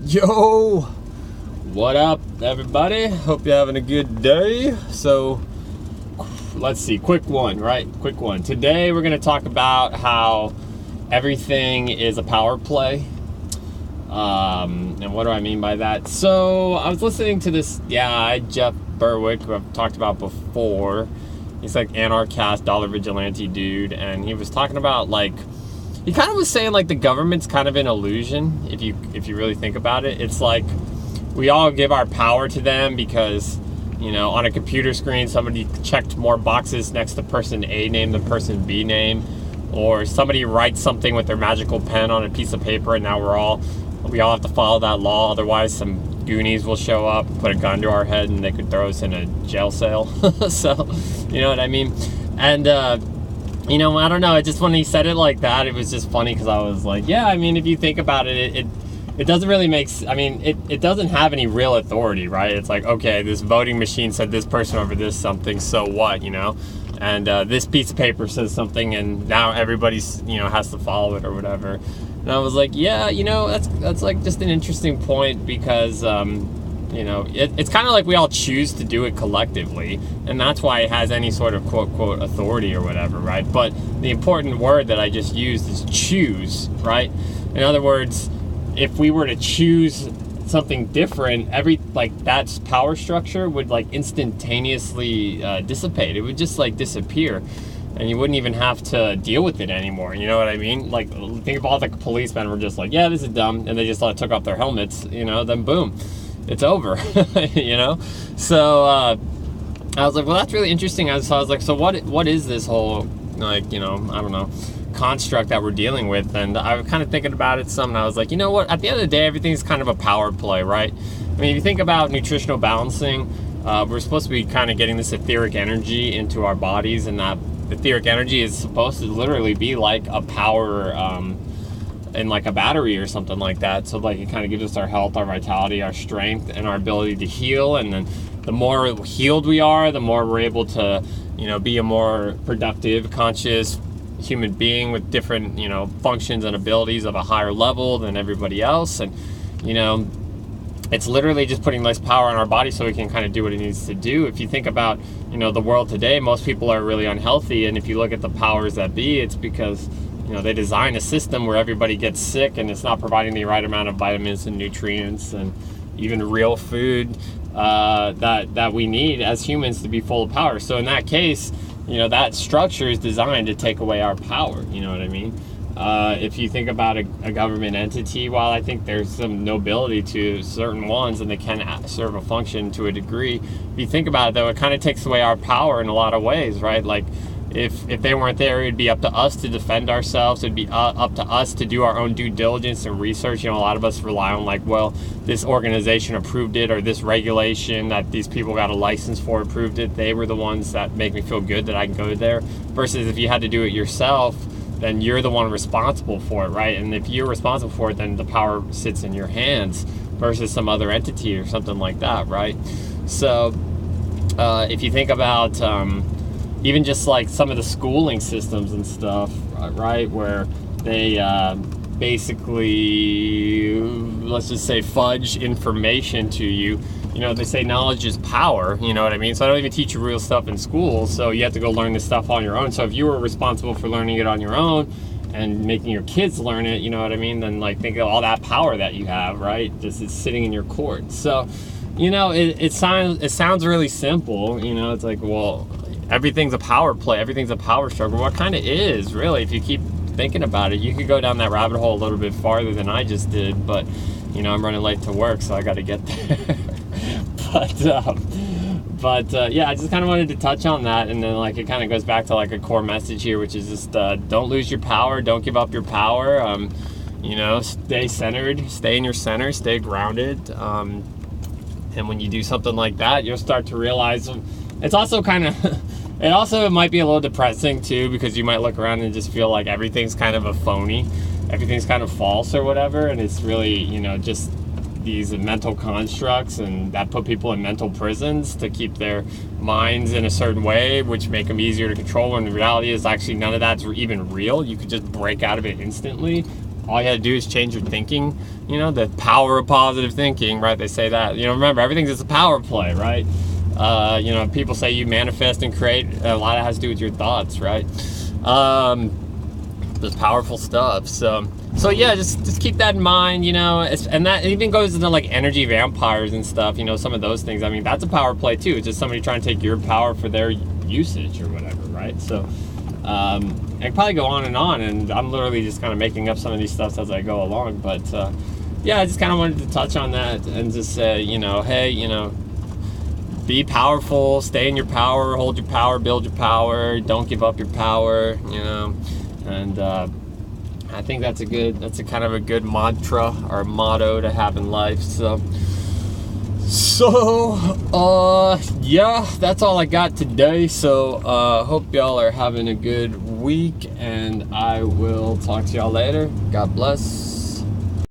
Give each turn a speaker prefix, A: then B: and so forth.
A: Yo, what up, everybody? Hope you're having a good day. So, let's see, quick one. Today, we're going to talk about how everything is a power play. And what do I mean by that? So, I was listening to this guy, Jeff Berwick, who I've talked about before. He's like anarchist, dollar vigilante dude, and he was talking about he kind of was saying the government's kind of an illusion. If you really think about it, it's like we all give our power to them because on a computer screen somebody checked more boxes next to person A name than person B name, or somebody writes something with their magical pen on a piece of paper, and now we all have to follow that law. Otherwise, some Goonies will show up, put a gun to our head, and they could throw us in a jail cell. So, you know what I mean? And I don't know. Just when he said it like that, it was just funny because I was like, yeah, I mean, if you think about it, it doesn't really make. It doesn't have any real authority, right? It's like, okay, this voting machine said this person over this something, so what, And this piece of paper says something, and now everybody's has to follow it or whatever. And I was like, yeah, that's like just an interesting point because it's kind of like we all choose to do it collectively, and that's why it has any sort of quote authority or whatever, right? But the important word that I just used is choose, right? In other words, if we were to choose something different, that power structure would instantaneously dissipate. It would just disappear, and you wouldn't even have to deal with it anymore. You know what I mean? Think of all the policemen were just yeah, this is dumb, and they just took off their helmets, then boom, it's over. So I was like, well, that's really interesting. So I was like, so what is this whole I don't know, construct that we're dealing with? And I was kind of thinking about it some, and I was like, you know what, at the end of the day, everything's kind of a power play, right? I mean, if you think about nutritional balancing, we're supposed to be kind of getting this etheric energy into our bodies, and that etheric energy is supposed to literally be like a power in a battery or something like that. So it kind of gives us our health, our vitality, our strength, and our ability to heal. And then the more healed we are, the more we're able to be a more productive, conscious human being with different functions and abilities of a higher level than everybody else. And it's literally just putting less power on our body so we can kind of do what it needs to do. If you think about the world today, most people are really unhealthy, and if you look at the powers that be, it's because they design a system where everybody gets sick, and it's not providing the right amount of vitamins and nutrients and even real food that we need as humans to be full of power. So in that case, that structure is designed to take away our power. You know what I mean? If you think about a government entity, while I think there's some nobility to certain ones and they can serve a function to a degree, if you think about it, though, it kind of takes away our power in a lot of ways, right? If they weren't there, it'd be up to us to defend ourselves. It'd be up to us to do our own due diligence and research. A lot of us rely on this organization approved it, or this regulation that these people got a license for approved it. They were the ones that make me feel good that I can go there. Versus if you had to do it yourself, then you're the one responsible for it, right? And if you're responsible for it, then the power sits in your hands versus some other entity or something like that, right? So if you think about even just some of the schooling systems and stuff, right, where they basically, let's just say, fudge information to you. They say knowledge is power, you know what I mean? So I don't even teach you real stuff in school, so you have to go learn this stuff on your own. So if you were responsible for learning it on your own and making your kids learn it, you know what I mean, then think of all that power that you have, right? Just it's sitting in your court. So, it sounds really simple, it's like, well, everything's a power play, everything's a power struggle. What kind of is, really, if you keep thinking about it? You could go down that rabbit hole a little bit farther than I just did, but I'm running late to work, so I got to get there. But yeah, I just kind of wanted to touch on that, and then it kind of goes back to a core message here, which is just don't lose your power, don't give up your power. Stay centered, stay in your center, stay grounded. And when you do something like that, you'll start to realize it's also kind of it might be a little depressing too, because you might look around and just feel like everything's kind of a phony, everything's kind of false or whatever, and it's really just these mental constructs, and that put people in mental prisons to keep their minds in a certain way, which make them easier to control, when the reality is actually none of that's even real. You could just break out of it instantly. All you had to do is change your thinking You know, the power of positive thinking, right? They say that. You know, remember, everything's just a power play, right? You know, people say you manifest and create. A lot of it has to do with your thoughts, right? There's powerful stuff. So yeah, just keep that in mind, you know. And that even goes into like energy vampires and stuff. You know, some of those things. I mean, that's a power play too. It's just somebody trying to take your power for their usage or whatever, right? So. I can probably go on, and I'm literally just kind of making up some of these stuff as I go along. But yeah, I just kind of wanted to touch on that and just say, you know, hey, you know, be powerful, stay in your power, hold your power, build your power, don't give up your power, you know. And I think that's a kind of a good mantra or motto to have in life. So, yeah, that's all I got today. So, hope y'all are having a good week, and I will talk to y'all later. God bless.